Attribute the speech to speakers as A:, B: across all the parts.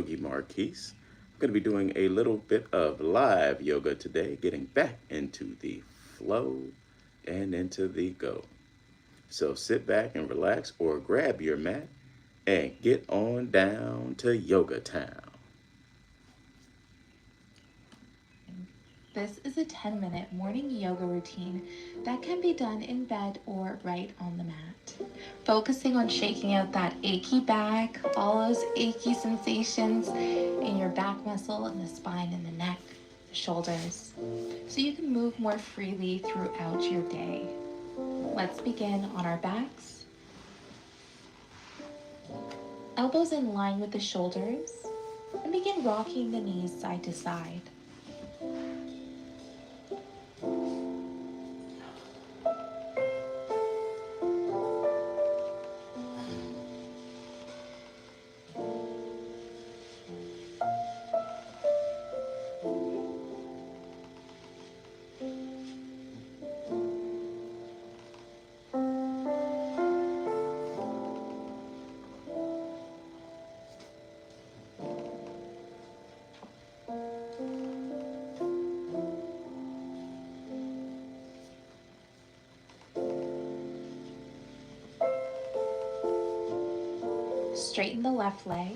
A: Yogi Marquis. I'm going to be doing a little bit of live yoga today, getting back into the flow and into the go. So sit back and relax or grab your mat and get on down to Yoga Town.
B: This is a 10-minute morning yoga routine that can be done in bed or right on the mat. Focusing on shaking out that achy back, all those achy sensations in your back muscle and the spine and the neck, the shoulders, so you can move more freely throughout your day. Let's begin on our backs. Elbows in line with the shoulders, and begin rocking the knees side to side. Straighten the left leg,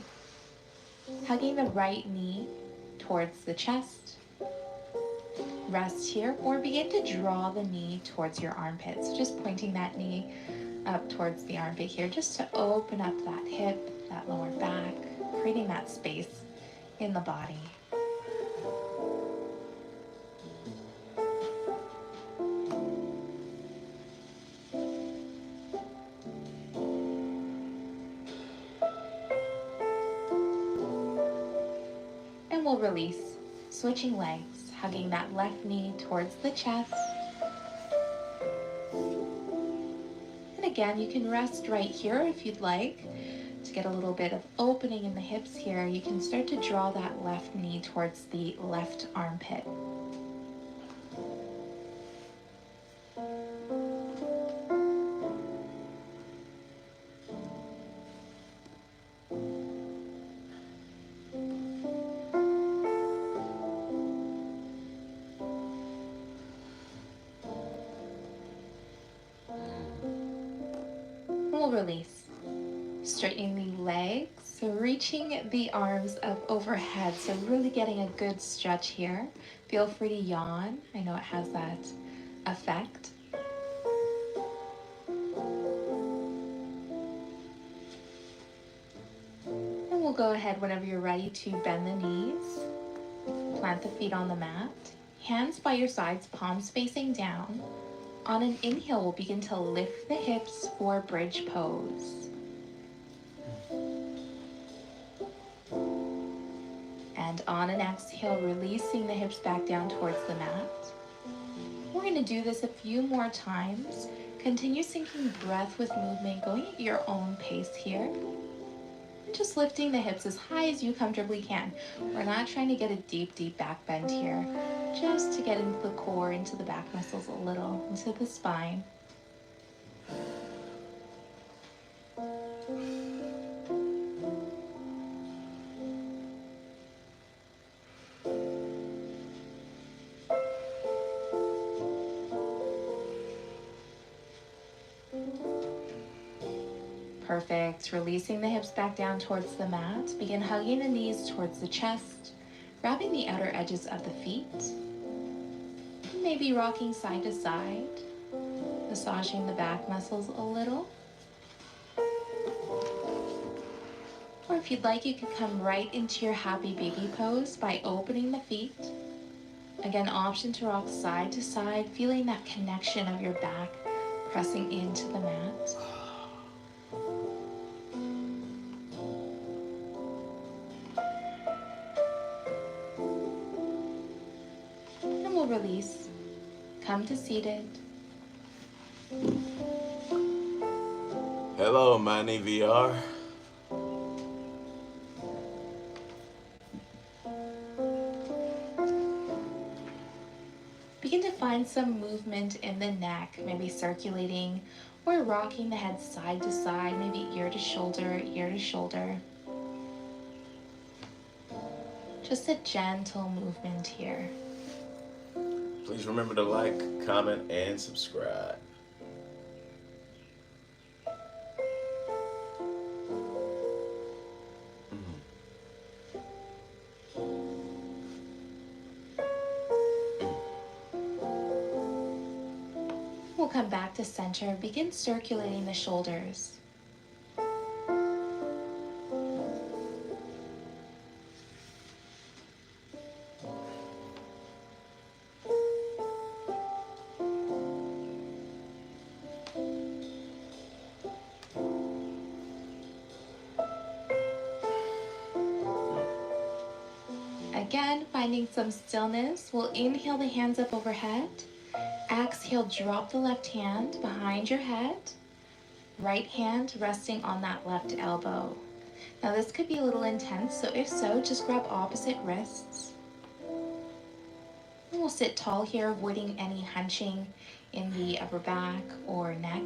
B: hugging the right knee towards the chest. Rest here or begin to draw the knee towards your armpits. Just pointing that knee up towards the armpit here, just to open up that hip, that lower back, creating that space in the body. And we'll release, switching legs, hugging that left knee towards the chest. And again, you can rest right here if you'd like. To get a little bit of opening in the hips here, you can start to draw that left knee towards the left armpit. We'll release, straightening the legs, so reaching the arms up overhead, so really getting a good stretch here. Feel free to yawn. I know it has that effect. And we'll go ahead whenever you're ready to bend the knees, plant the feet on the mat, hands by your sides, palms facing down. On an inhale, we'll begin to lift the hips for bridge pose. And on an exhale, releasing the hips back down towards the mat. We're going to do this a few more times. Continue syncing breath with movement, going at your own pace here. And just lifting the hips as high as you comfortably can. We're not trying to get a deep, deep back bend here. Just to get into the core, into the back muscles a little, into the spine. Perfect. Releasing the hips back down towards the mat. Begin hugging the knees towards the chest, wrapping the outer edges of the feet. Maybe rocking side to side, massaging the back muscles a little. Or if you'd like, you could come right into your happy baby pose by opening the feet. Again, option to rock side to side, feeling that connection of your back pressing into the mat. And we'll release. Come to seated.
A: Hello, Manny VR.
B: Begin to find some movement in the neck, maybe circulating or rocking the head side to side, maybe ear to shoulder, ear to shoulder. Just a gentle movement here.
A: Please remember to like, comment, and subscribe.
B: We'll come back to center. Begin circulating the shoulders. Again, finding some stillness, we'll inhale the hands up overhead. Exhale, drop the left hand behind your head. Right hand resting on that left elbow. Now this could be a little intense, so if so, just grab opposite wrists. And we'll sit tall here, avoiding any hunching in the upper back or neck.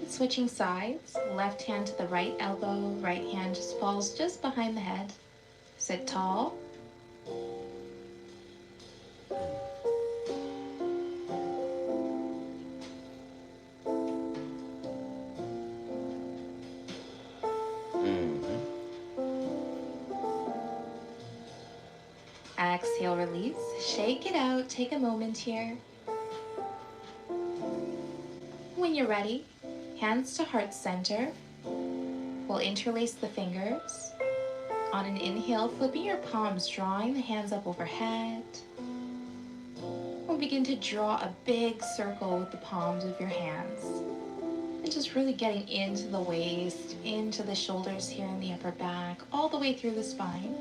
B: Switching sides, left hand to the right elbow, right hand just falls just behind the head. Sit tall. Exhale, release. Shake it out. Take a moment here. When you're ready, hands to heart center. We'll interlace the fingers. On an inhale, flipping your palms, drawing the hands up overhead. We'll begin to draw a big circle with the palms of your hands. And just really getting into the waist, into the shoulders here in the upper back, all the way through the spine.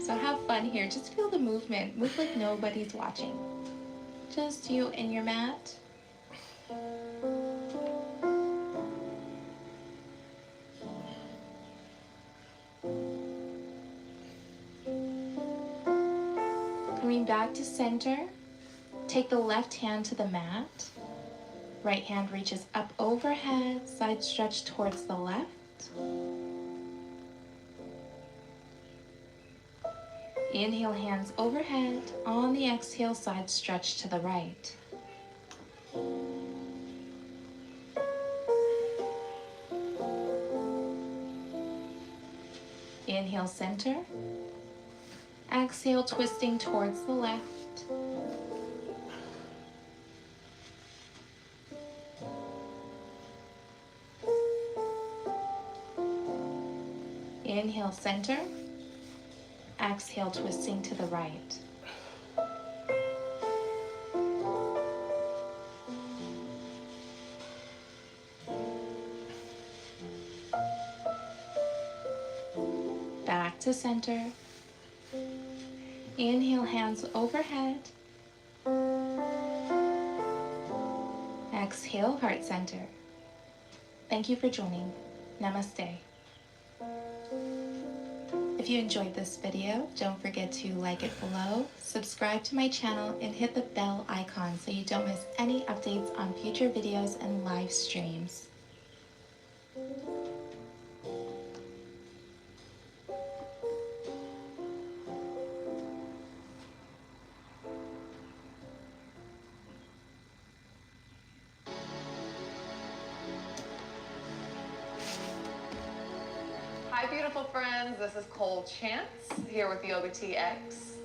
B: So have fun here. Just feel the movement. Move like nobody's watching. Just you and your mat. Coming back to center. Take the left hand to the mat. Right hand reaches up overhead, side stretch towards the left. Inhale, hands overhead. On the exhale, side stretch to the right. Inhale, center. Exhale, twisting towards the left. Inhale, center. Exhale, twisting to the right. Back to center. Inhale, hands overhead. Exhale, heart center. Thank you for joining. Namaste. If you enjoyed this video, don't forget to like it below, subscribe to my channel, and hit the bell icon so you don't miss any updates on future videos and live streams.
C: Hi, beautiful friends. This is Cole Chance here with Yoga TX,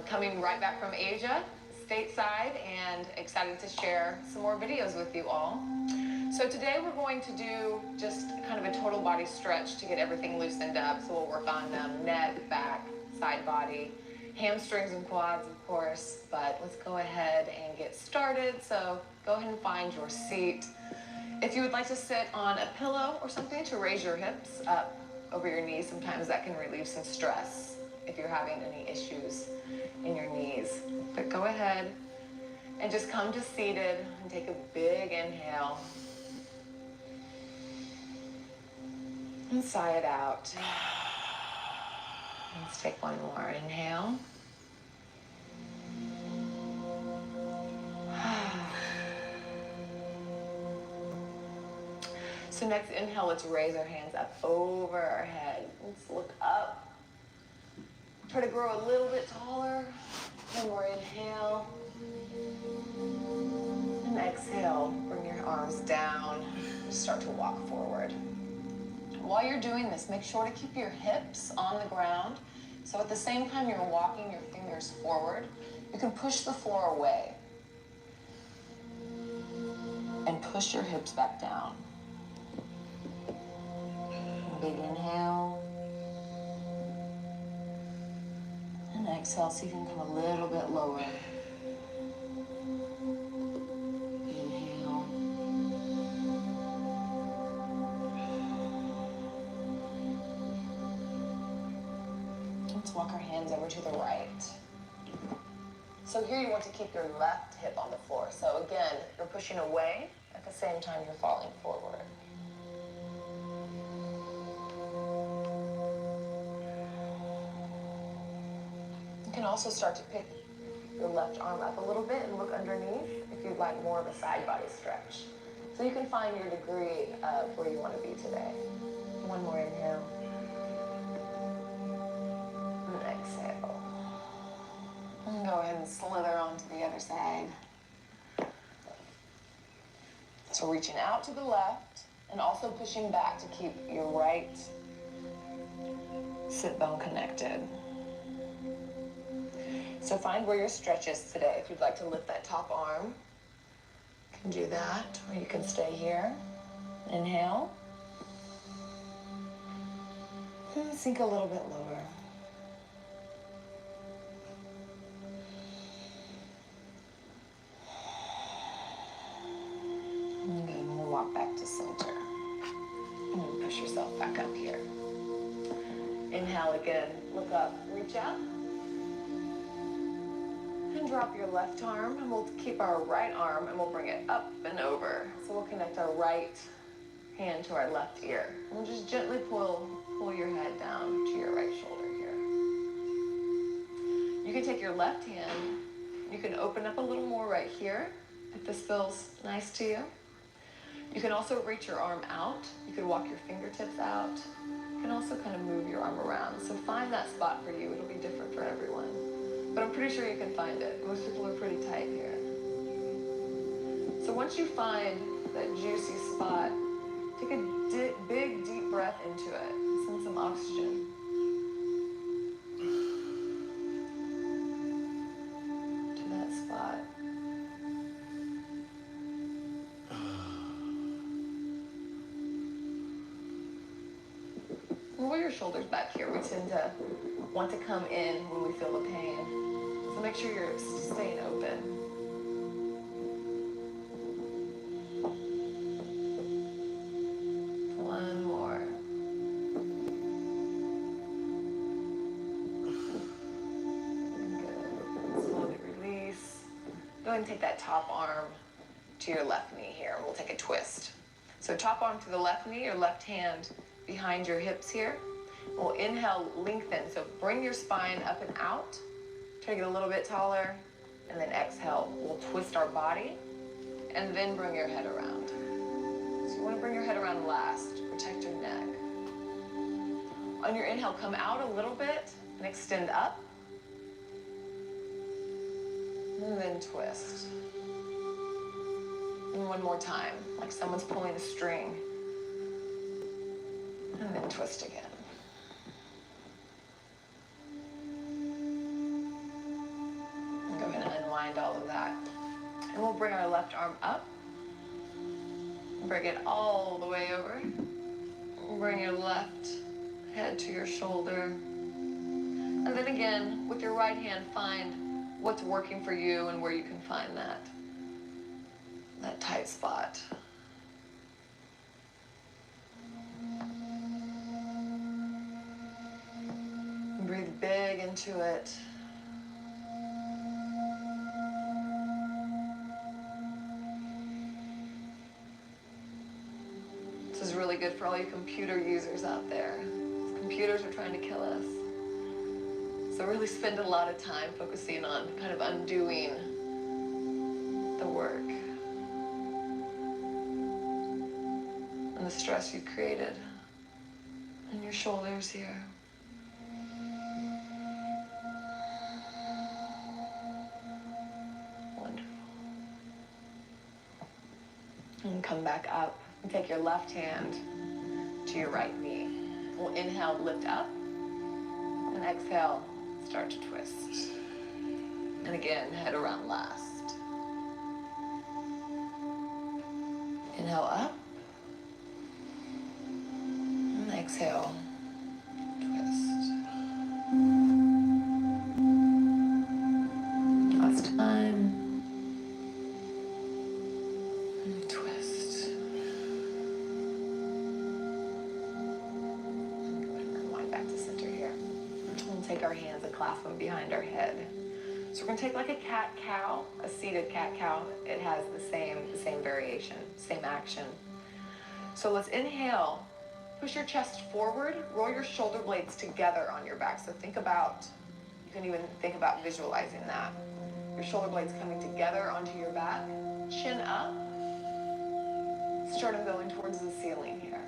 C: coming right back from Asia, stateside, and excited to share some more videos with you all. So today we're going to do just kind of a total body stretch to get everything loosened up. So we'll work on neck, back, side body, hamstrings and quads, of course. But let's go ahead and get started. So go ahead and find your seat. If you would like to sit on a pillow or something to raise your hips up over your knees, sometimes that can relieve some stress if you're having any issues in your knees. But go ahead and just come to seated and take a big inhale. And sigh it out. Let's take one more inhale. So So next inhale, let's raise our hands up over our head. Let's look up. Try to grow a little bit taller. One more inhale. And exhale, bring your arms down. Start to walk forward. While you're doing this, make sure to keep your hips on the ground. So at the same time you're walking your fingers forward, you can push the floor away. And push your hips back down. Big inhale. And exhale, so you can come a little bit lower. Inhale. Let's walk our hands over to the right. So here you want to keep your left hip on the floor. So again, you're pushing away, at the same time you're falling forward. You can also start to pick your left arm up a little bit and look underneath if you'd like more of a side body stretch. So you can find your degree of where you want to be today. One more inhale. And exhale. And go ahead and slither onto the other side. So reaching out to the left and also pushing back to keep your right sit bone connected. So find where your stretch is today. If you'd like to lift that top arm, you can do that, or you can stay here. Inhale. And sink a little bit lower. And good, and we'll walk back to center. And then push yourself back up here. Inhale again, look up, reach up. And drop your left arm, and we'll keep our right arm and we'll bring it up and over. So we'll connect our right hand to our left ear. And we'll just gently pull your head down to your right shoulder here. You can take your left hand, you can open up a little more right here if this feels nice to you. You can also reach your arm out. You can walk your fingertips out. You can also kind of move your arm around. So find that spot for you. It'll be different for everyone. But I'm pretty sure you can find it. Most people are pretty tight here. So once you find that juicy spot, take a big, deep breath into it. Send some oxygen. To that spot. Roll your shoulders back here. We tend to want to come in when we feel the pain. So make sure you're staying open. One more. Good. Slowly release. Go ahead and take that top arm to your left knee here. We'll take a twist. So top arm to the left knee, your left hand behind your hips here. We'll inhale, lengthen. So bring your spine up and out. Try to get a little bit taller. And then exhale. We'll twist our body. And then bring your head around. So you want to bring your head around last. Protect your neck. On your inhale, come out a little bit and extend up. And then twist. And one more time, like someone's pulling a string. And then twist again. And go ahead and unwind all of that. And we'll bring our left arm up. Bring it all the way over. Bring your left head to your shoulder. And then again, with your right hand, find what's working for you and where you can find that tight spot. Breathe big into it. This is really good for all you computer users out there. Computers are trying to kill us. So really spend a lot of time focusing on kind of undoing the work. and the stress you created in your shoulders here. Wonderful. And come back up and take your left hand to your right knee. We'll inhale, lift up, and exhale, start to twist. And again, head around last. Inhale up, and exhale, twist. Last time, and twist. And wind back to center here. We'll take our hands and clasp them behind our head. So we're gonna take like a cat-cow, a seated cat-cow. It has the same variation, same action. So let's inhale, push your chest forward, roll your shoulder blades together on your back. So think about, you can even think about visualizing that. Your shoulder blades coming together onto your back, chin up, sternum going towards the ceiling here.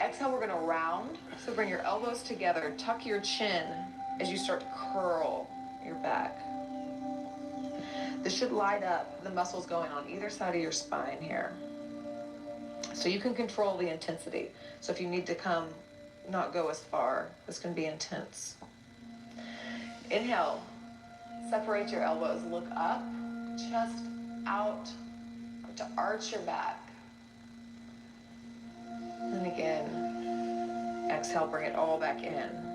C: Exhale, we're gonna round. So bring your elbows together, tuck your chin as you start to curl your back. This should light up the muscles going on either side of your spine here. So you can control the intensity. So if you need to not go as far, this can be intense. Inhale, separate your elbows, look up, chest out, to arch your back. And again, exhale, bring it all back in.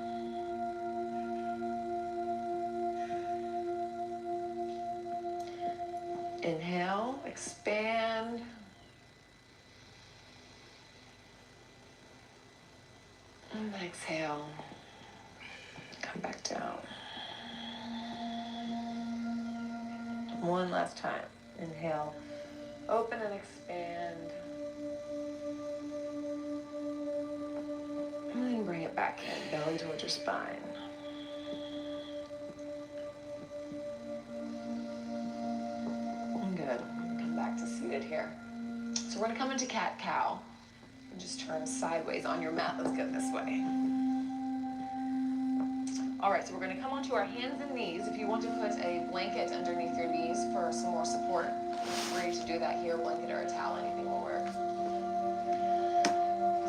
C: Inhale, expand. And exhale, come back down. One last time. Inhale, open and expand. And then bring it back in, belly towards your spine. Good. Come back to seated here. So we're going to come into cat-cow and just turn sideways on your mat. Let's go this way. All right, so we're going to come onto our hands and knees. If you want to put a blanket underneath your knees for some more support, we're ready to do that here, blanket or a towel, anything will work.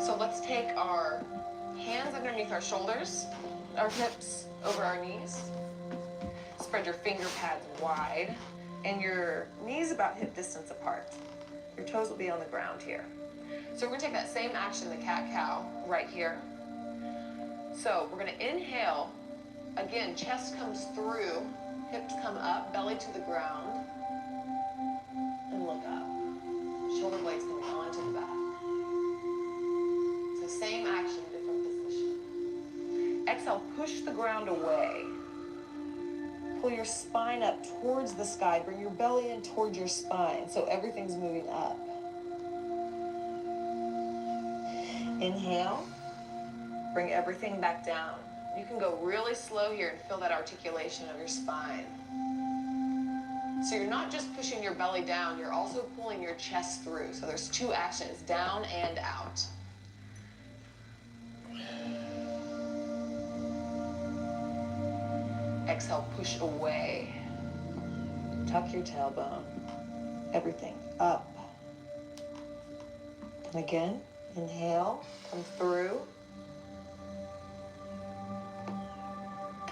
C: So let's take our hands underneath our shoulders, our hips over our knees. Spread your finger pads wide. And your knees about hip distance apart. Your toes will be on the ground here. So we're gonna take that same action, the cat-cow, right here. So we're gonna inhale. Again, chest comes through, hips come up, belly to the ground, and look up. Shoulder blades coming onto the back. So same action, different position. Exhale, push the ground away. Pull your spine up towards the sky. Bring your belly in towards your spine so everything's moving up. Inhale. Bring everything back down. You can go really slow here and feel that articulation of your spine. So you're not just pushing your belly down, you're also pulling your chest through. So there's two actions, down and out. Exhale, push away. Tuck your tailbone. Everything up. And again, inhale, come through.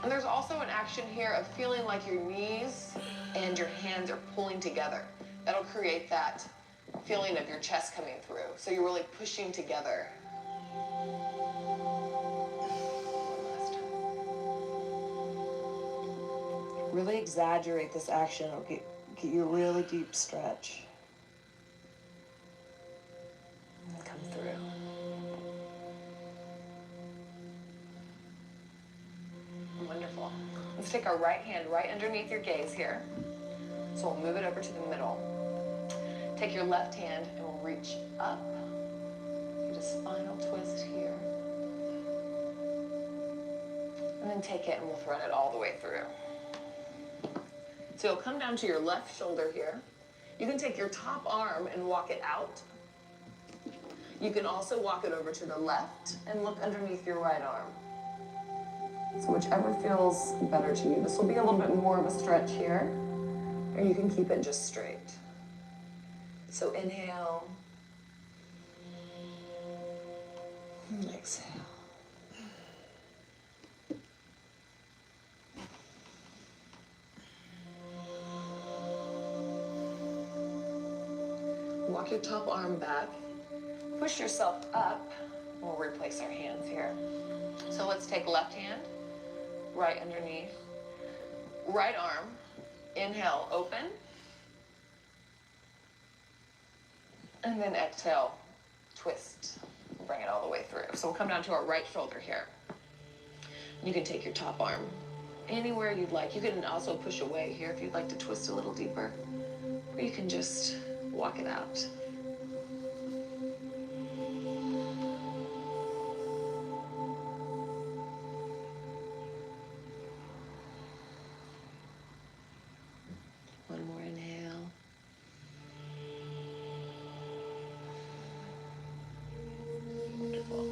C: And there's also an action here of feeling like your knees and your hands are pulling together. That'll create that feeling of your chest coming through. So you're really pushing together. Really exaggerate this action. It'll get you a really deep stretch. And come through. Wonderful. Let's take our right hand right underneath your gaze here. So we'll move it over to the middle. Take your left hand and we'll reach up. Get a spinal twist here. And then take it and we'll thread it all the way through. So you'll come down to your left shoulder here. You can take your top arm and walk it out. You can also walk it over to the left and look underneath your right arm. So whichever feels better to you. This will be a little bit more of a stretch here, or you can keep it just straight. So inhale, and exhale. Walk your top arm back. Push yourself up. We'll replace our hands here. So let's take left hand, right underneath. Right arm, inhale, open. And then exhale, twist. Bring it all the way through. So we'll come down to our right shoulder here. You can take your top arm anywhere you'd like. You can also push away here if you'd like to twist a little deeper. Or you can just walk it out. One more inhale. Wonderful.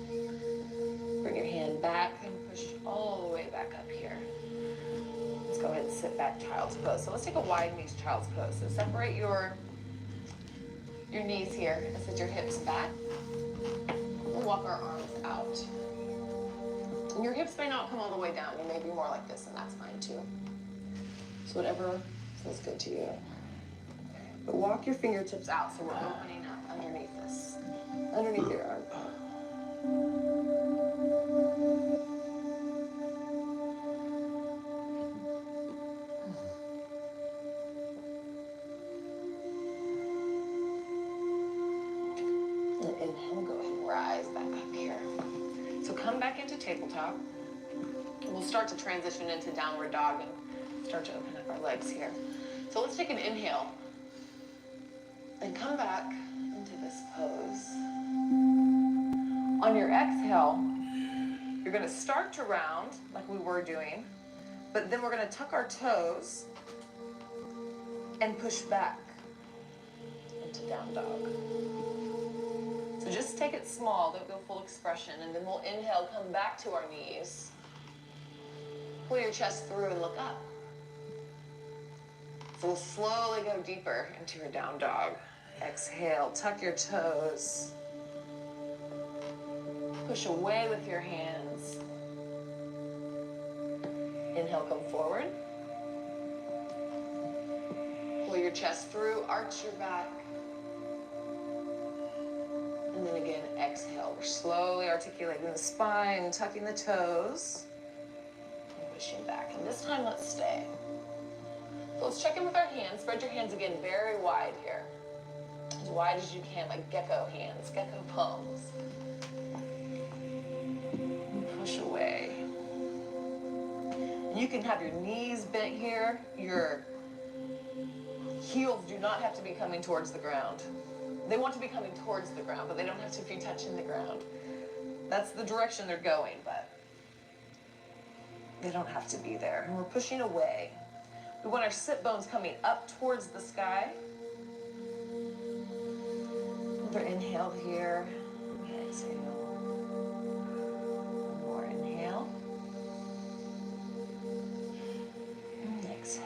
C: Bring your hand back and push all the way back up here. Let's go ahead and sit back, child's pose. So let's take a wide knees child's pose. So separate your knees here and sit your hips back. We'll walk our arms out. And your hips may not come all the way down. You may be more like this, and that's fine too. So whatever feels good to you. But walk your fingertips out so we're opening up underneath this, underneath your armpit. And inhale, go ahead and rise back up here. So come back into tabletop. And we'll start to transition into downward dog and start to open up our legs here. So let's take an inhale and come back into this pose. On your exhale, you're going to start to round like we were doing, but then we're going to tuck our toes and push back into down dog. So just take it small, don't go full expression, and then we'll inhale, come back to our knees. Pull your chest through and look up. So we'll slowly go deeper into your down dog. Exhale, tuck your toes. Push away with your hands. Inhale, come forward. Pull your chest through, arch your back. And then again, exhale. We're slowly articulating the spine, tucking the toes, and pushing back. And this time, let's stay. So let's check in with our hands. Spread your hands again very wide here. As wide as you can, like gecko hands, gecko palms. And push away. And you can have your knees bent here. Your heels do not have to be coming towards the ground. They want to be coming towards the ground, but they don't have to be touching the ground. That's the direction they're going, but they don't have to be there. And we're pushing away. We want our sit bones coming up towards the sky. Another inhale here. Exhale. One more inhale. And exhale.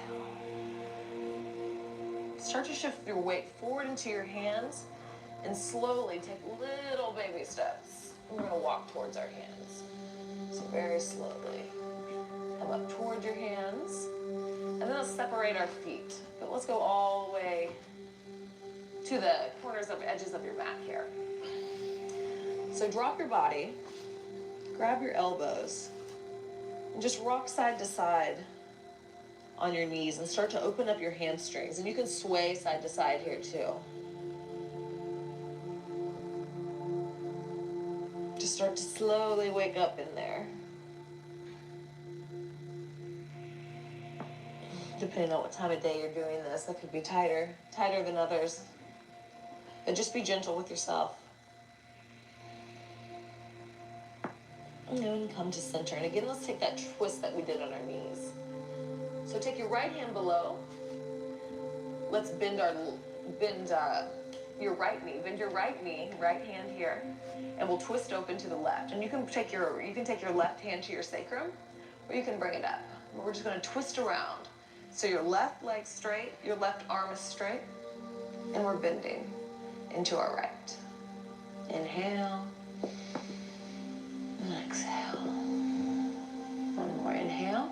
C: Start to shift your weight forward into your hands and slowly take little baby steps. We're going to walk towards our hands. So very slowly. Come up toward your hands. And then let's separate our feet. But let's go all the way to the corners of edges of your mat here. So drop your body, grab your elbows, and just rock side to side on your knees and start to open up your hamstrings. And you can sway side to side here too. Just start to slowly wake up in there. Depending on what time of day you're doing this, that could be tighter than others. But just be gentle with yourself. And then come to center. And again, let's take that twist that we did on our knees. So take your right hand below. Let's bend your right knee. Bend your right knee, right hand here. And we'll twist open to the left. And you can take your left hand to your sacrum, or you can bring it up. We're just going to twist around. So your left leg's straight, your left arm is straight, and we're bending into our right. Inhale, and exhale. One more inhale.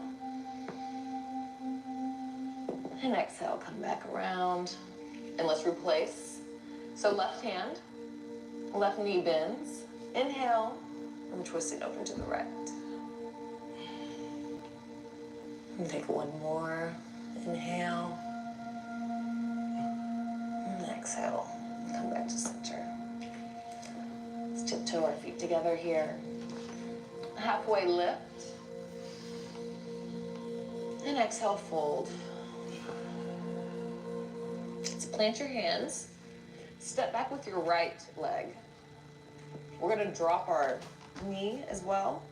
C: And exhale, come back around. And let's replace. So left hand, left knee bends. Inhale, and twisting open to the right. And take one more. Inhale. And exhale. Come back to center. Let's tiptoe our feet together here. Halfway lift. And exhale, fold. Let's plant your hands. Step back with your right leg. We're going to drop our knee as well.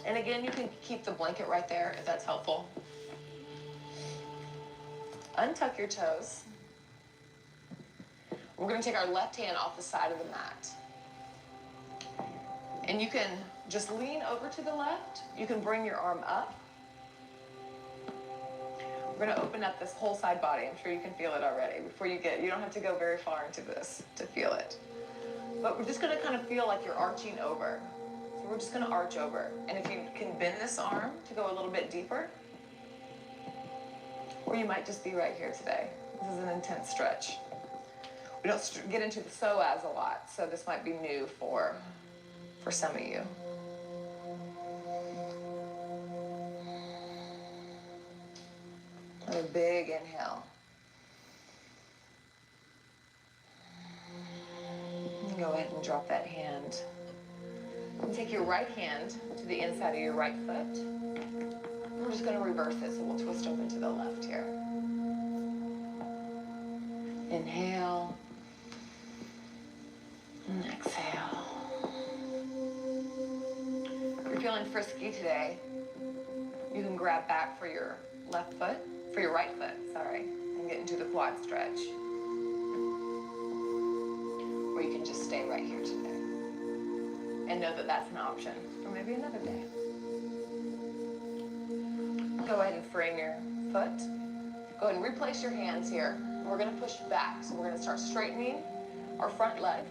C: And again, you can keep the blanket right there if that's helpful. Untuck your toes. We're going to take our left hand off the side of the mat. And you can just lean over to the left. You can bring your arm up. We're going to open up this whole side body. I'm sure you can feel it already. You don't have to go very far into this to feel it. But we're just going to kind of feel like you're arching over. So we're just going to arch over. And if you can bend this arm to go a little bit deeper, or you might just be right here today. This is an intense stretch. We don't get into the psoas a lot, so this might be new for some of you. A big inhale. Go ahead and drop that hand. And take your right hand to the inside of your right foot. We're just going to reverse it, so we'll twist open to the left here. Inhale. And exhale. If you're feeling frisky today, you can grab back for your left foot. For your right foot, sorry, and get into the quad stretch. Or you can just stay right here today. And know that that's an option for maybe another day. Go ahead and frame your foot. Go ahead and replace your hands here. We're going to push back. So we're going to start straightening our front leg.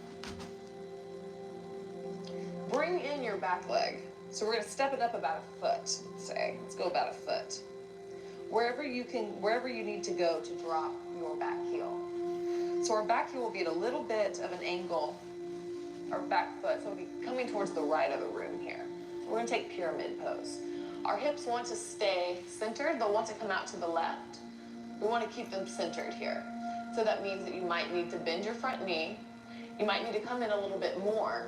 C: Bring in your back leg. So we're going to step it up about a foot, say. Let's go about a foot. Wherever you need to go to drop your back heel. So our back heel will be at a little bit of an angle, our back foot, so it'll be coming towards the right of the room here. We're going to take pyramid pose. Our hips want to stay centered. They'll want to come out to the left. We want to keep them centered here. So that means that you might need to bend your front knee. You might need to come in a little bit more.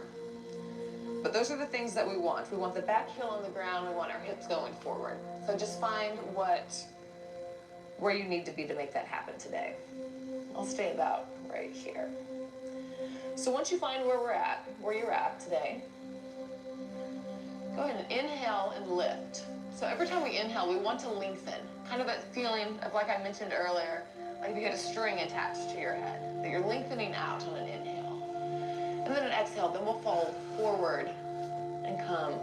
C: But those are the things that we want. We want the back heel on the ground. We want our hips going forward. So just find where you need to be to make that happen today. I'll stay about right here. So once you find where you're at today, go ahead and inhale and lift. So every time we inhale, we want to lengthen. Kind of that feeling of, like I mentioned earlier, like if you had a string attached to your head, that you're lengthening out on an inhale. And then an exhale, then we'll fall forward and come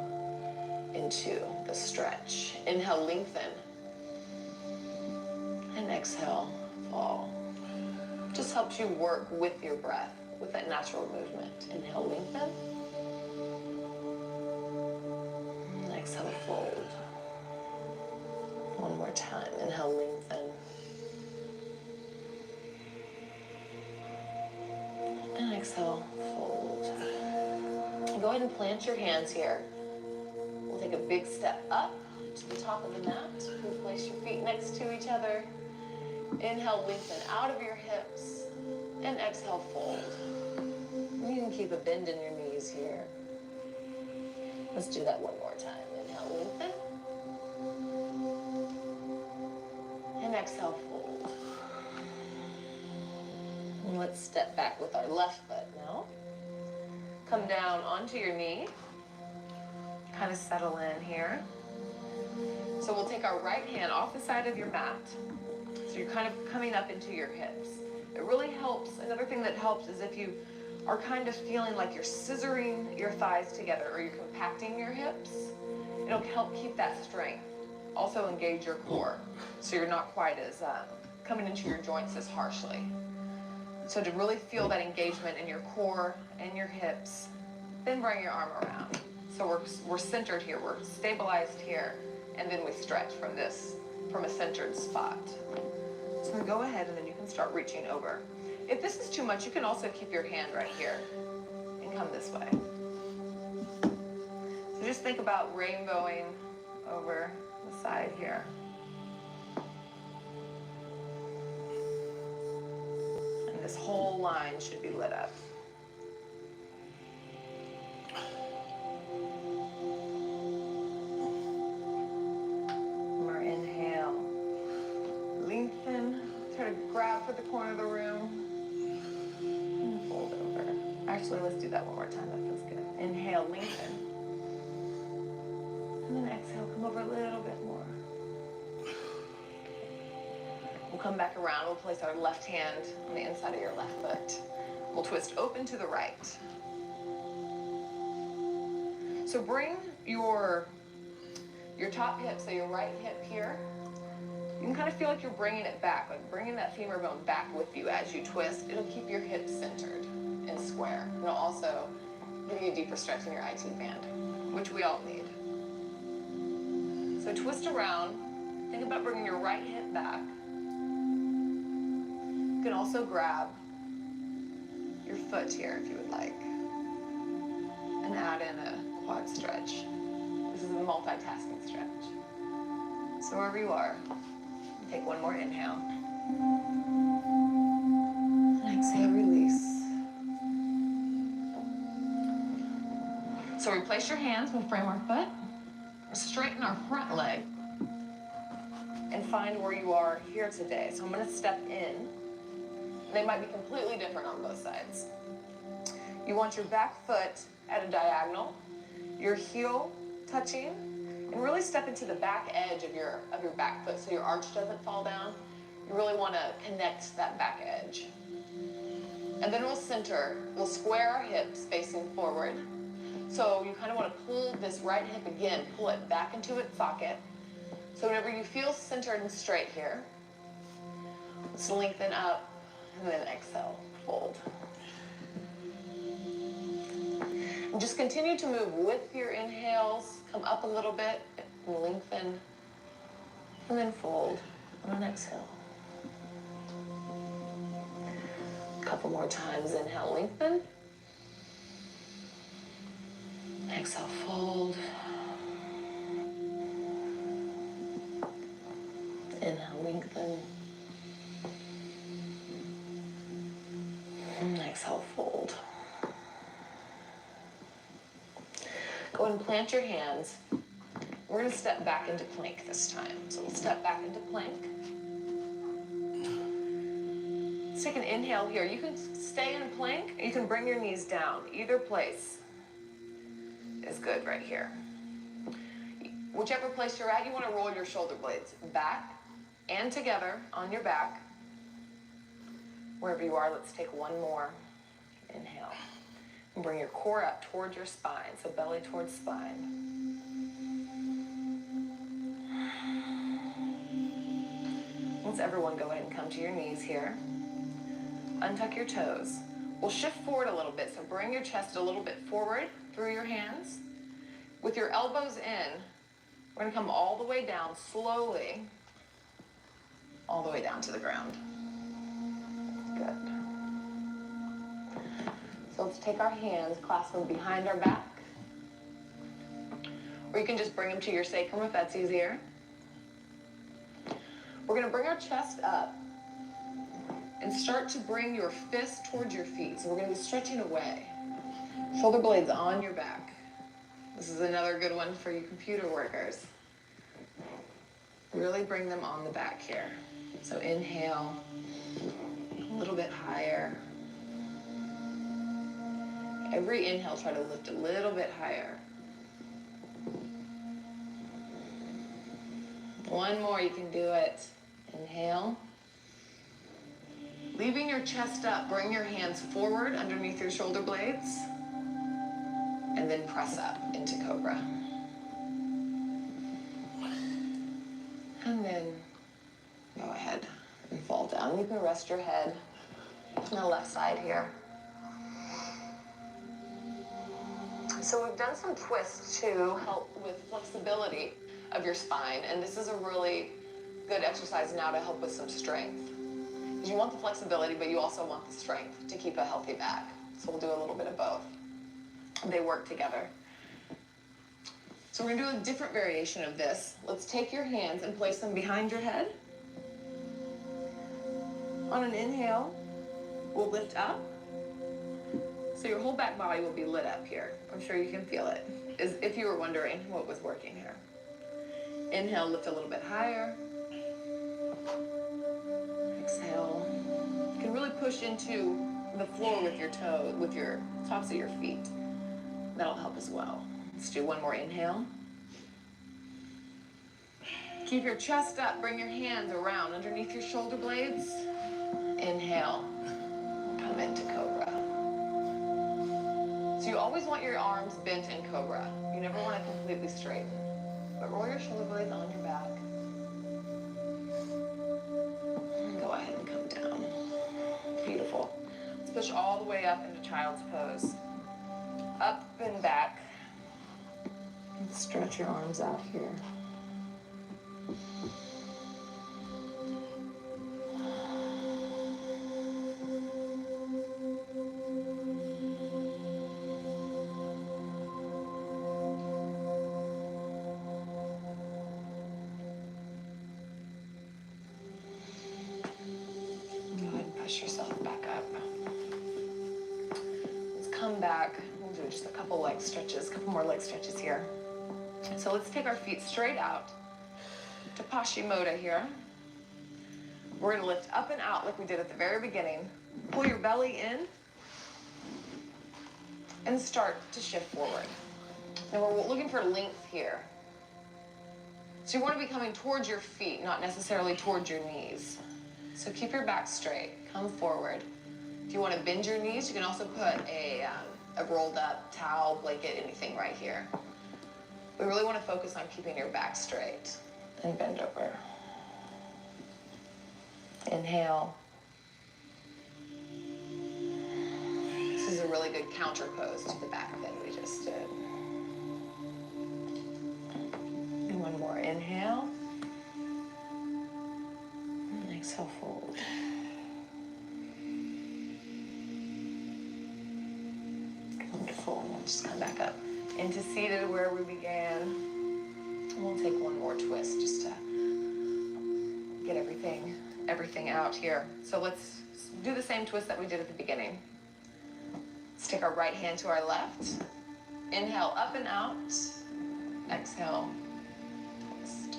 C: into the stretch. Inhale, lengthen. And exhale, fall. Just helps you work with your breath, with that natural movement. Inhale, lengthen. And exhale, fold. One more time. Inhale, lengthen. And exhale, fold. And go ahead and plant your hands here. We'll take a big step up to the top of the mat. We'll place your feet next to each other. Inhale, lengthen out of your hips. And exhale, fold. And you can keep a bend in your knees here. Let's do that one more time. Inhale, lengthen. And exhale, fold. And let's step back with our left foot now. Come down onto your knee. Kind of settle in here. So we'll take our right hand off the side of your mat. So you're kind of coming up into your hips. It really helps. Another thing that helps is if you are kind of feeling like you're scissoring your thighs together or you're compacting your hips, it'll help keep that strength. Also engage your core, so you're not quite as coming into your joints as harshly. So to really feel that engagement in your core and your hips, then bring your arm around. So we're centered here, we're stabilized here, and then we stretch from a centered spot. So go ahead and then you can start reaching over. If this is too much, you can also keep your hand right here and come this way. So just think about rainbowing over the side here. And this whole line should be lit up. More inhale. Lengthen. Try to grab for the corner of the room. And fold over. Actually, let's do that one more time. That feels good. Inhale, lengthen. And then exhale, come over a little bit more. We'll come back around. We'll place our left hand on the inside of your left foot. We'll twist open to the right. So bring your top hip, so your right hip here, you can kind of feel like you're bringing it back, like bringing that femur bone back with you as you twist. It'll keep your hips centered and square. It'll also give you a deeper stretch in your IT band, which we all need. So twist around. Think about bringing your right hip back. You can also grab your foot here if you would like, and add in a quad stretch. This is a multitasking stretch. So wherever you are, take one more inhale. And exhale, release. So replace your hands, we'll frame our foot, straighten our front leg, and find where you are here today. So I'm gonna step in. They might be completely different on both sides. You want your back foot at a diagonal, your heel touching, and really step into the back edge of your back foot so your arch doesn't fall down. You really want to connect that back edge. And then we'll center, we'll square our hips facing forward. So you kind of want to pull this right hip again, pull it back into its socket. So whenever you feel centered and straight here, let's lengthen up and then exhale, fold. And just continue to move with your inhales. Come up a little bit, and lengthen, and then fold, and then exhale. A couple more times. Inhale, lengthen. Exhale, fold. Inhale, lengthen. And exhale, fold. Go ahead and plant your hands. We're going to step back into plank this time. So we'll step back into plank. Let's take an inhale here. You can stay in plank, or you can bring your knees down. Either place is good right here. Whichever place you're at, you want to roll your shoulder blades back and together on your back. Wherever you are, let's take one more. Inhale. And bring your core up towards your spine, so belly towards spine. Let's everyone go ahead and come to your knees here. Untuck your toes. We'll shift forward a little bit, so bring your chest a little bit forward through your hands. With your elbows in, we're going to come all the way down slowly, all the way down to the ground. Good. So let's take our hands, clasp them behind our back. Or you can just bring them to your sacrum if that's easier. We're going to bring our chest up and start to bring your fist towards your feet. So we're going to be stretching away. Shoulder blades on your back. This is another good one for you computer workers. Really bring them on the back here. So inhale, a little bit higher. Every inhale, try to lift a little bit higher. One more, you can do it. Inhale. Leaving your chest up, bring your hands forward underneath your shoulder blades, and then press up into Cobra. And then go ahead and fall down. You can rest your head on the left side here. So we've done some twists to help with flexibility of your spine, and this is a really good exercise now to help with some strength. You want the flexibility, but you also want the strength to keep a healthy back. So we'll do a little bit of both. They work together. So we're gonna do a different variation of this. Let's take your hands and place them behind your head. On an inhale, we'll lift up. So your whole back body will be lit up here. I'm sure you can feel it, as if you were wondering what was working here. Inhale, lift a little bit higher. Exhale. You can really push into the floor with your toes, with your tops of your feet. That'll help as well. Let's do one more inhale. Keep your chest up, bring your hands around underneath your shoulder blades. Inhale, come into Cobra. So you always want your arms bent in Cobra. You never want to completely straighten. But roll your shoulder blades on your back. And go ahead and come down. Beautiful. Let's push all the way up into child's pose. Up and back. And stretch your arms out here. Push yourself back up. Let's come back. We'll do just a couple leg stretches, a couple more leg stretches here. So let's take our feet straight out to Paschimotto here. We're gonna lift up and out like we did at the very beginning. Pull your belly in and start to shift forward. And we're looking for length here. So you want to be coming towards your feet, not necessarily towards your knees. So keep your back straight. Come forward. If you want to bend your knees, you can also put a rolled up towel, blanket, anything right here. We really want to focus on keeping your back straight. And bend over. Inhale. This is a really good counter pose to the back bend we just did. And one more. Inhale. And exhale, fold. Wonderful. We'll just come back up into seated where we began. And we'll take one more twist just to get everything out here. So let's do the same twist that we did at the beginning. Let's take our right hand to our left. Inhale, up and out. Exhale, twist.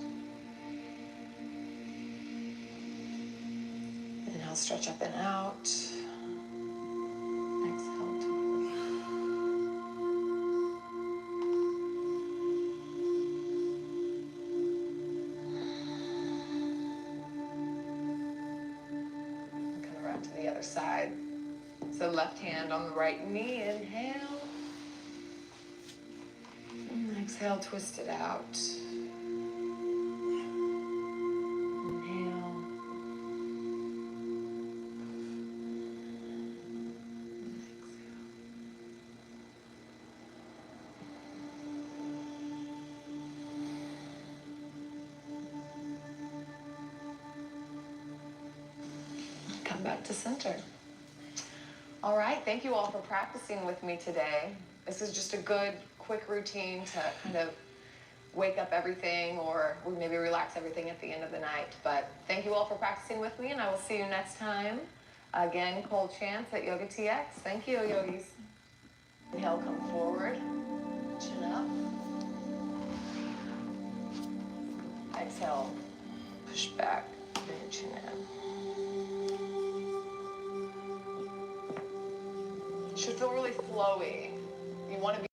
C: Inhale, stretch up and out. Exhale, twist. Come around to the other side. So left hand on the right knee, inhale. And exhale, twist it out. Inhale. And exhale. Come back to center. All right, thank you all for practicing with me today. This is just a good, quick routine to kind of wake up everything or maybe relax everything at the end of the night. But thank you all for practicing with me, and I will see you next time. Again, Cole Chance at Yoga TX. Thank you, yogis. Inhale, come forward, chin up. Exhale, push back, bring chin in. Should feel really flowy. You want to be